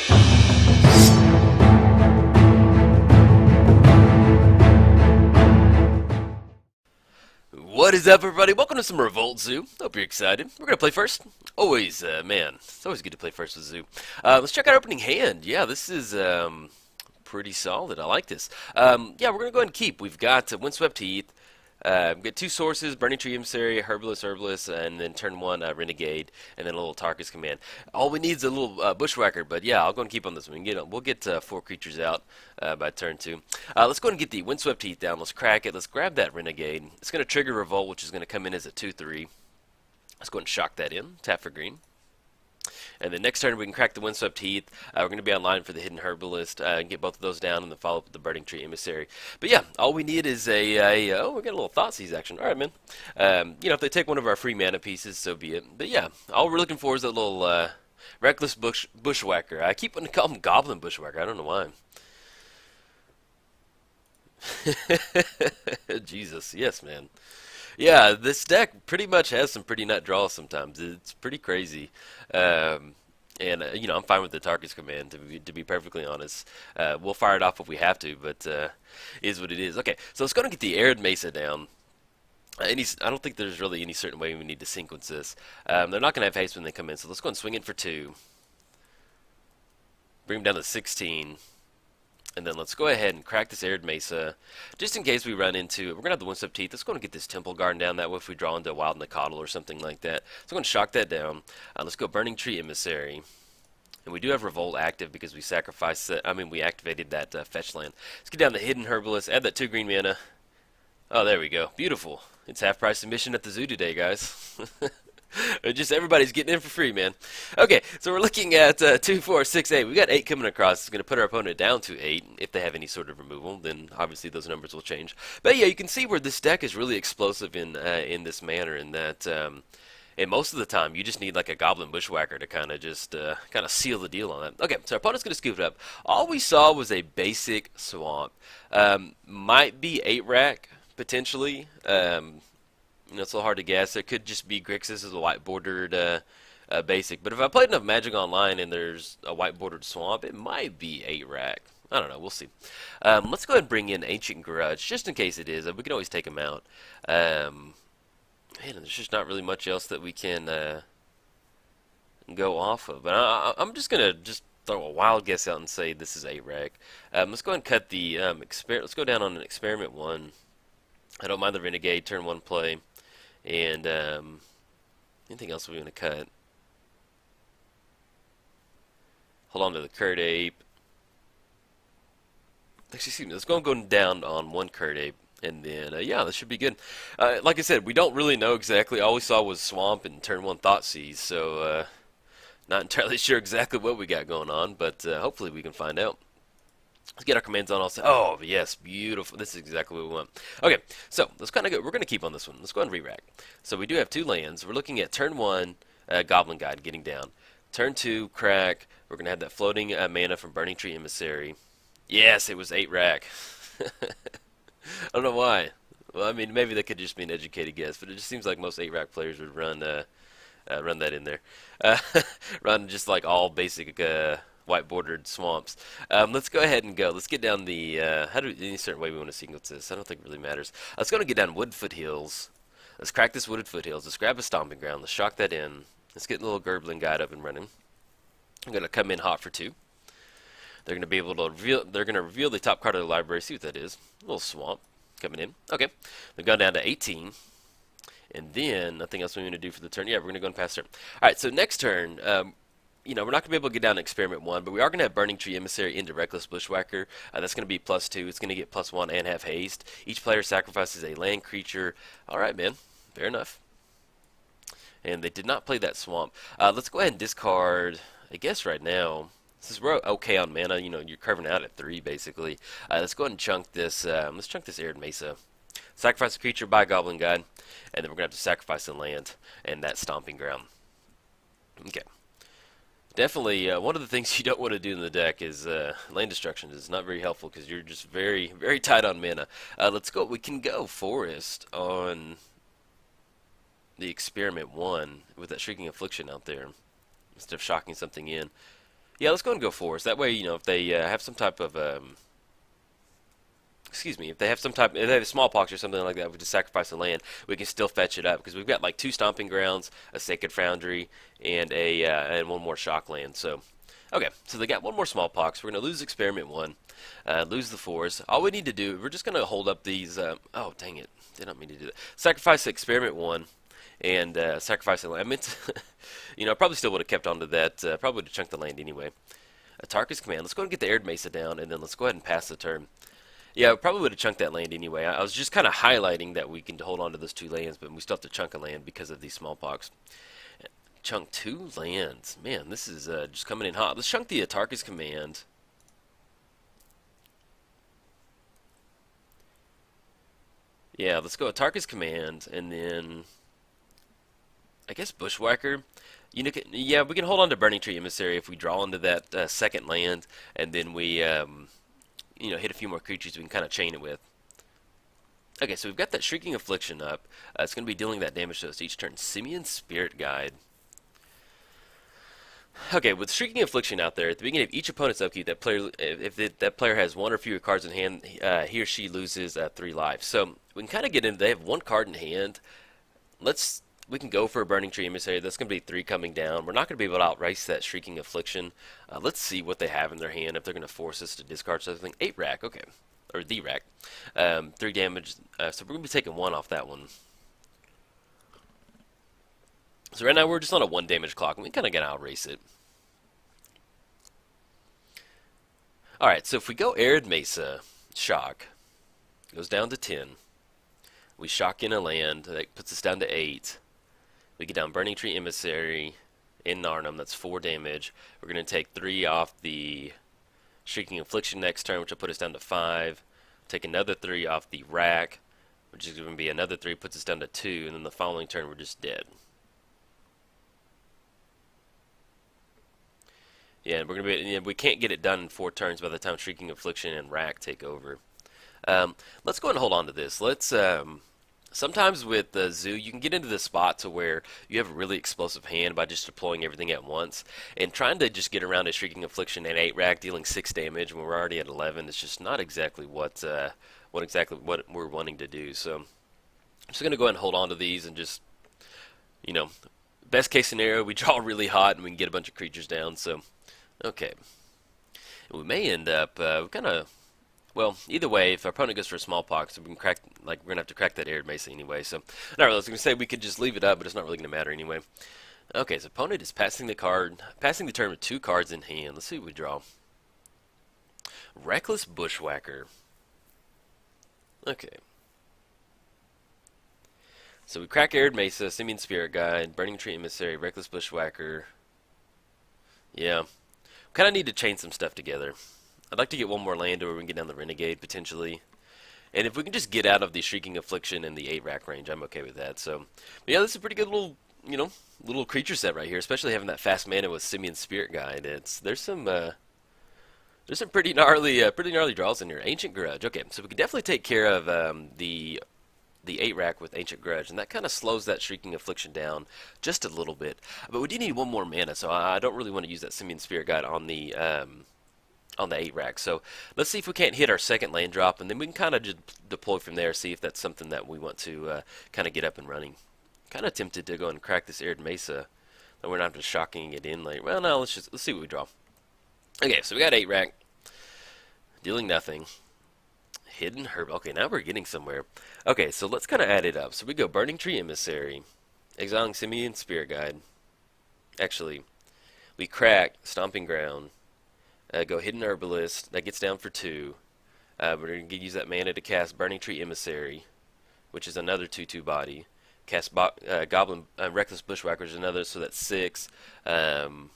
What is up, everybody? Welcome to some Revolt Zoo. Hope you're excited. We're going to play first. Always, man, it's always good to play first with Zoo. Let's check out opening hand. Yeah, this is pretty solid. I like this. Yeah, we're going to go ahead and keep. We've got Windswept Heath. We've got two sources, Burning Tree Emissary, Herbalist, and then turn one, Renegade, and then a little Tarkus command. All we need is a little Bushwhacker, but yeah, I'll go and keep on this one. We'll get four creatures out by turn two. Let's go ahead and get the Windswept Heath down. Let's crack it. Let's grab that Renegade. It's going to trigger Revolt, which is going to come in as a 2/3. Let's go ahead and shock that in. Tap for green. And then next turn we can crack the Windswept Heath. We're going to be online for the Hidden Herbalist and get both of those down and then follow up with the Burning Tree Emissary. But yeah, all we need is oh, we got a little Thoughtseize action. All right, man. You know, if they take one of our free mana pieces, so be it. But yeah, all we're looking for is a little Reckless Bushwhacker. I keep wanting to call him Goblin Bushwhacker. I don't know why. Jesus, yes, man. Yeah, this deck pretty much has some pretty nut draws sometimes. It's pretty crazy. And you know, I'm fine with the Tarkus command, to be perfectly honest. We'll fire it off if we have to, but is what it is. Okay, so let's go and get the Arid Mesa down. I don't think there's really any certain way we need to sequence this. They're not going to have haste when they come in, so let's go and swing in for 2. Bring them down to 16. And then let's go ahead and crack this Arid Mesa, just in case we run into, we're going to have the Windswept Heath. Let's go and get this Temple Garden down, that way if we draw into a Wild Nacatl or something like that. So I'm going to shock that down. Let's go Burning Tree Emissary. And we do have Revolt active because we sacrificed, we activated that fetch land. Let's get down the Hidden Herbalist, add that 2 green mana. Oh, there we go. Beautiful. It's half price admission at the zoo today, guys. Just everybody's getting in for free, man. Okay, so we're looking at 2, 4, 6, 8. We got 8 coming across. It's going to put our opponent down to 8. If they have any sort of removal, then obviously those numbers will change. But yeah, you can see where this deck is really explosive in this manner, in that and most of the time you just need like a Goblin Bushwhacker to kind of seal the deal on that. Okay, so our opponent's going to scoop it up. All we saw was a basic swamp. Might be 8-rack potentially. You know, it's a little hard to guess. There could just be Grixis as a white bordered basic. But if I played enough Magic Online and there's a white bordered swamp, it might be 8-rack. I don't know. We'll see. Let's go ahead and bring in Ancient Grudge, just in case it is. We can always take them out. Man, there's just not really much else that we can go off of. But I'm just going to throw a wild guess out and say this is 8-rack. Let's go ahead and cut the let's go down on an Experiment 1. I don't mind the Renegade, turn 1 play. And anything else we want to cut? Hold on to the Curd Ape. Actually, excuse me. Let's go and go down on 1 Curd Ape, and then yeah, this should be good. Like I said, we don't really know exactly. All we saw was Swamp and turn 1 Thoughtseize, so not entirely sure exactly what we got going on, but hopefully we can find out. Let's get our commands on. Oh, yes, beautiful. This is exactly what we want. Okay, so let's kind of go. We're going to keep on this one. Let's go and re-rack. So we do have 2 lands. We're looking at turn 1, Goblin Guide getting down. Turn 2, crack. We're going to have that floating mana from Burning Tree Emissary. Yes, it was 8-rack. I don't know why. Well, I mean, maybe that could just be an educated guess, but it just seems like most 8-rack players would run that in there. Run just like all basic white bordered swamps. Let's go ahead and go. Let's get down the any certain way we want to sequence this. I don't think it really matters. Let's go and get down Wood Foothills. Let's crack this Wooded Foothills. Let's grab a Stomping Ground. Let's shock that in. Let's get a little Gurgling Guide up and running. I'm gonna come in hot for 2. They're gonna be able to reveal. They're gonna reveal the top card of the library. See what that is. A little swamp coming in. Okay. They've gone down to 18. And then nothing else we want to do for the turn. Yeah, we're gonna go and pass turn. All right. So next turn. You know, we're not going to be able to get down to Experiment 1, but we are going to have Burning Tree Emissary into Reckless Bushwhacker. That's going to be +2. It's going to get +1 and have haste. Each player sacrifices a land creature. All right, man. Fair enough. And they did not play that swamp. Let's go ahead and discard, I guess right now. Since we're okay on mana, you know, you're carving out at 3, basically. Let's go ahead and chunk this. Let's chunk this Arid Mesa. Sacrifice a creature by Goblin Guide. And then we're going to have to sacrifice a land and that Stomping Ground. Okay. Definitely, one of the things you don't want to do in the deck is land destruction. It's not very helpful because you're just very, very tight on mana. Let's go. We can go Forest on the Experiment 1 with that Shrieking Affliction out there instead of shocking something in. Yeah, let's go and go forest. That way, if they have some type of excuse me, if they have if they have smallpox or something like that, we just sacrifice the land. We can still fetch it up because we've got like 2 stomping grounds, a sacred foundry, and and one more shock land. So, okay, so they got one more smallpox. We're gonna lose experiment one, lose the forest. All we need to do, we're just gonna hold up these. Oh, dang it! Did not mean to do that. Sacrifice experiment one, and sacrifice the land. I meant, I probably still would have kept on to that. Probably would have chunked the land anyway. Tarkus command. Let's go ahead and get the arid mesa down, and then let's go ahead and pass the turn. Yeah, we probably would have chunked that land anyway. I was just kind of highlighting that we can hold on to those 2 lands, but we still have to chunk a land because of these smallpox. Chunk 2 lands. Man, this is just coming in hot. Let's chunk the Atarka's command. Yeah, let's go Atarka's command, and then I guess Bushwhacker. Yeah, we can hold on to Burning Tree Emissary if we draw into that second land, and then we hit a few more creatures we can kind of chain it with. Okay, so we've got that Shrieking Affliction up. It's going to be dealing that damage to us each turn. Simeon's Spirit Guide. Okay, with Shrieking Affliction out there, at the beginning of each opponent's upkeep, that player, if that player has 1 or fewer cards in hand, he or she loses 3 lives. So we can kind of get into. They have 1 card in hand. We can go for a Burning Tree Emissary. That's going to be 3 coming down. We're not going to be able to outrace that Shrieking Affliction. Let's see what they have in their hand. If they're going to force us to discard something. 8 rack, okay, or D rack. 3 damage. So we're going to be taking 1 off that one. So right now we're just on a 1 damage clock, and we kind of got to outrace it. Alright, so if we go Arid Mesa, shock, goes down to 10. We shock in a land, that puts us down to 8. We get down Burning Tree Emissary in Narnum, that's 4 damage. We're going to take 3 off the Shrieking Affliction next turn, which will put us down to 5. Take another 3 off the rack, which is going to be another 3, puts us down to 2, and then the following turn we're just dead. Yeah, we're gonna be. We can't get it done in 4 turns by the time Shrieking Affliction and Rack take over. Let's go ahead and hold on to this. Sometimes with the Zoo, you can get into the spot to where you have a really explosive hand by just deploying everything at once, and trying to just get around a Shrieking Affliction and 8 Rack dealing 6 damage when we're already at 11 is just not exactly what we're wanting to do. So I'm just gonna go ahead and hold on to these and just, you know, best case scenario, we draw really hot and we can get a bunch of creatures down. So. Okay. We may end up kind of, well, either way, if our opponent goes for a smallpox, we can crack, like, we're gonna have to crack that Arid Mesa anyway. So, not really. I was gonna say we could just leave it up, but it's not really gonna matter anyway. Okay, so opponent is passing the turn with 2 cards in hand. Let's see what we draw. Reckless Bushwhacker. Okay. So we crack Arid Mesa, Simeon Spirit Guide, Burning Tree Emissary, Reckless Bushwhacker. Yeah. Kind of need to chain some stuff together. I'd like to get 1 more land where we can get down the Renegade, potentially. And if we can just get out of the Shrieking Affliction and the 8 rack range, I'm okay with that. So, but yeah, this is a pretty good little creature set right here, especially having that fast mana with Simeon Spirit Guide. There's some pretty gnarly draws in here. Ancient Grudge. Okay, so we can definitely take care of the 8 rack with Ancient Grudge, and that kind of slows that Shrieking Affliction down just a little bit. But we do need 1 more mana, so I don't really want to use that Simeon Spirit Guide on the 8 rack. So let's see if we can't hit our second land drop, and then we can kind of just deploy from there, see if that's something that we want to kind of get up and running. Kind of tempted to go and crack this Arid Mesa, that we're not just shocking it in late. Well, no, let's see what we draw. Okay, so we got 8 rack, dealing nothing. Hidden Herb. Okay, now we're getting somewhere. Okay, so let's kind of add it up. So we go Burning Tree Emissary, exiling Simeon Spirit Guide. Actually, we crack Stomping Ground. Go Hidden Herbalist. That gets down for 2. We're going to use that mana to cast Burning Tree Emissary, which is another 2/2 body. Cast Goblin Reckless Bushwhacker is another, so that's 6. Plus,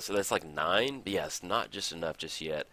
so that's like 9. But yeah, it's not just enough just yet.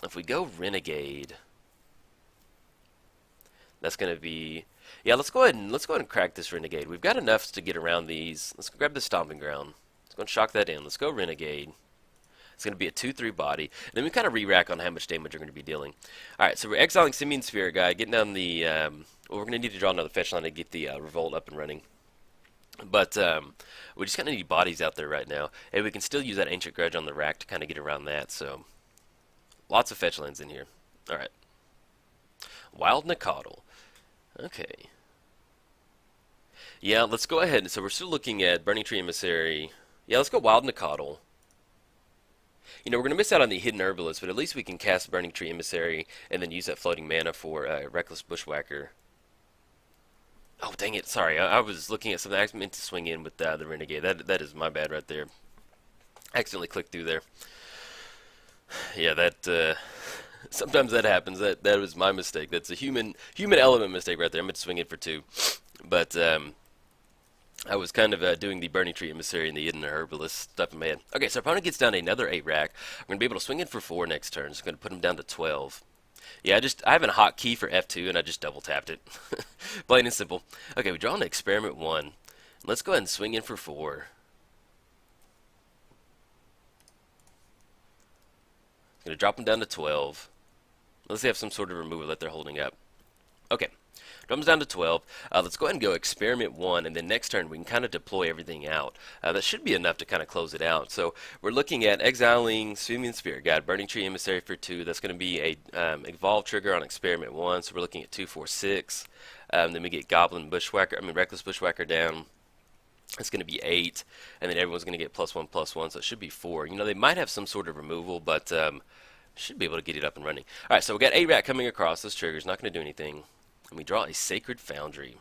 If we go Renegade, that's going to be, yeah. Let's go ahead and crack this Renegade. We've got enough to get around these. Let's grab the Stomping Ground. Let's go and shock that in. Let's go Renegade. It's going to be a 2/3 body. And then we kind of re-rack on how much damage we're going to be dealing. All right, so we're exiling Simeon Spirit Guide, getting down the. Well, we're going to need to draw another fetch line to get the Revolt up and running. But we just kind of need bodies out there right now, and we can still use that Ancient Grudge on the rack to kind of get around that. So lots of fetch lands in here. All right, Wild Nacatl. Okay. Yeah, let's go ahead. So we're still looking at Burning Tree Emissary. Yeah, let's go Wild Nacatl. You know, we're going to miss out on the Hidden Herbalist, but at least we can cast Burning Tree Emissary and then use that floating mana for Reckless Bushwhacker. Oh, dang it. Sorry, I was looking at something. I meant to swing in with the Renegade. That is my bad right there. Accidentally clicked through there. Yeah, that sometimes that happens. That was my mistake. That's a human element mistake right there. I meant to swing in for two, but I was kind of doing the Burning Tree Emissary and the Hidden Herbalist stuff in my head. Okay, so our opponent gets down to another 8 rack. We're going to be able to swing in for 4 next turn. So I'm going to put him down to 12. Yeah, I have a hotkey for F2 and I just double tapped it. Plain and simple. Okay, we draw an Experiment 1. Let's go ahead and swing in for 4. Going to drop him down to 12. Let's have some sort of removal that they're holding up. Okay. Drums down to 12. Let's go ahead and go Experiment 1, and then next turn we can kind of deploy everything out. That should be enough to kind of close it out. So we're looking at exiling Swimming Spirit Guide, Burning Tree Emissary for 2. That's going to be a Evolve trigger on Experiment 1, so we're looking at 2, 4, 6. Then we get Reckless Bushwhacker down. It's going to be 8, and then everyone's going to get +1/+1, so it should be 4. You know, they might have some sort of removal, but should be able to get it up and running. All right, so we got 8 rat coming across. This trigger's not going to do anything. And we draw a Sacred Foundry.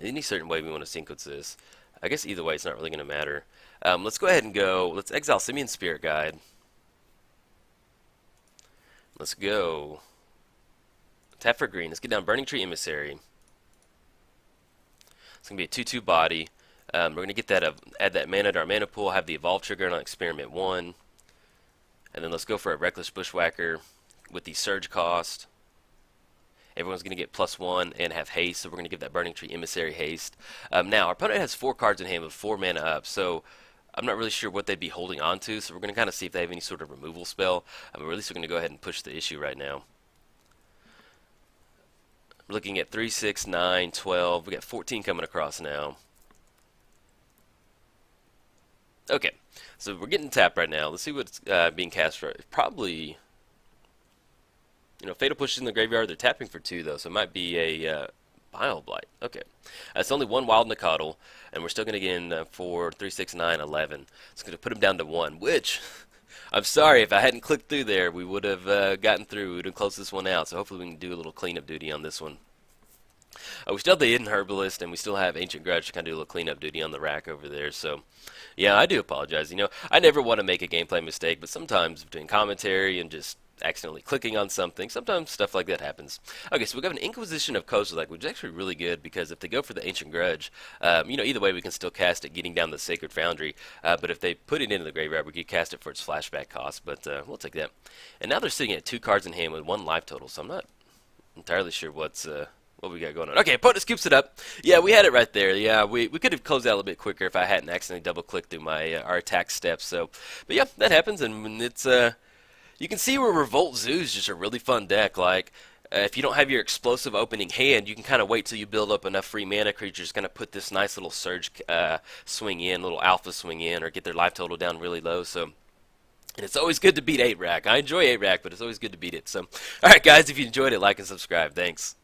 Any certain way we want to sequence this. I guess either way it's not really going to matter. Let's go ahead and go. Let's exile Simian Spirit Guide. Let's go. Tap for green. Let's get down Burning Tree Emissary. It's going to be a 2/2 body. We're going to get that add that mana to our mana pool, have the Evolve trigger on Experiment 1. And then let's go for a Reckless Bushwhacker with the Surge cost. Everyone's going to get +1 and have haste, so we're going to give that Burning Tree Emissary haste. Now, our opponent has 4 cards in hand with 4 mana up, so I'm not really sure what they'd be holding on to, so we're going to kind of see if they have any sort of removal spell. Or at least we're going to go ahead and push the issue right now. We're looking at 3, 6, 9, 12. We got 14 coming across now. Okay, so we're getting tapped right now. Let's see what's being cast for. Probably... You know, Fatal Push is in the graveyard. They're tapping for 2, though, so it might be a Bile Blight. Okay. It's only 1 Wild Nacatl, and we're still going to get in for 3, 6, 9, 11. It's going to put him down to 1, which, I'm sorry, if I hadn't clicked through there, we would have gotten through. We would have closed this one out, so hopefully we can do a little cleanup duty on this one. We still have the Hidden Herbalist, and we still have Ancient Grudge to kind of do a little cleanup duty on the rack over there, so... Yeah, I do apologize. You know, I never want to make a gameplay mistake, but sometimes between commentary and just accidentally clicking on something, sometimes stuff like that happens. Okay, so we got an Inquisition of Kozilek, which is actually really good because if they go for the Ancient Grudge, you know, either way we can still cast it, getting down the Sacred Foundry. But if they put it into the graveyard, we could cast it for its flashback cost. But we'll take that. And now they're sitting at 2 cards in hand with 1 life total, so I'm not entirely sure what we got going on. Okay, opponent scoops it up. Yeah, we had it right there. Yeah, we could have closed out a little bit quicker if I hadn't accidentally double-clicked through my our attack steps. So, but yeah, that happens, and it's you can see where Revolt Zoo is just a really fun deck. Like, if you don't have your explosive opening hand, you can kind of wait till you build up enough free mana creatures, kind of put this nice little surge swing in, little alpha swing in, or get their life total down really low. So. And it's always good to beat 8 rack. I enjoy 8 rack, but it's always good to beat it. So, alright guys, if you enjoyed it, like and subscribe. Thanks.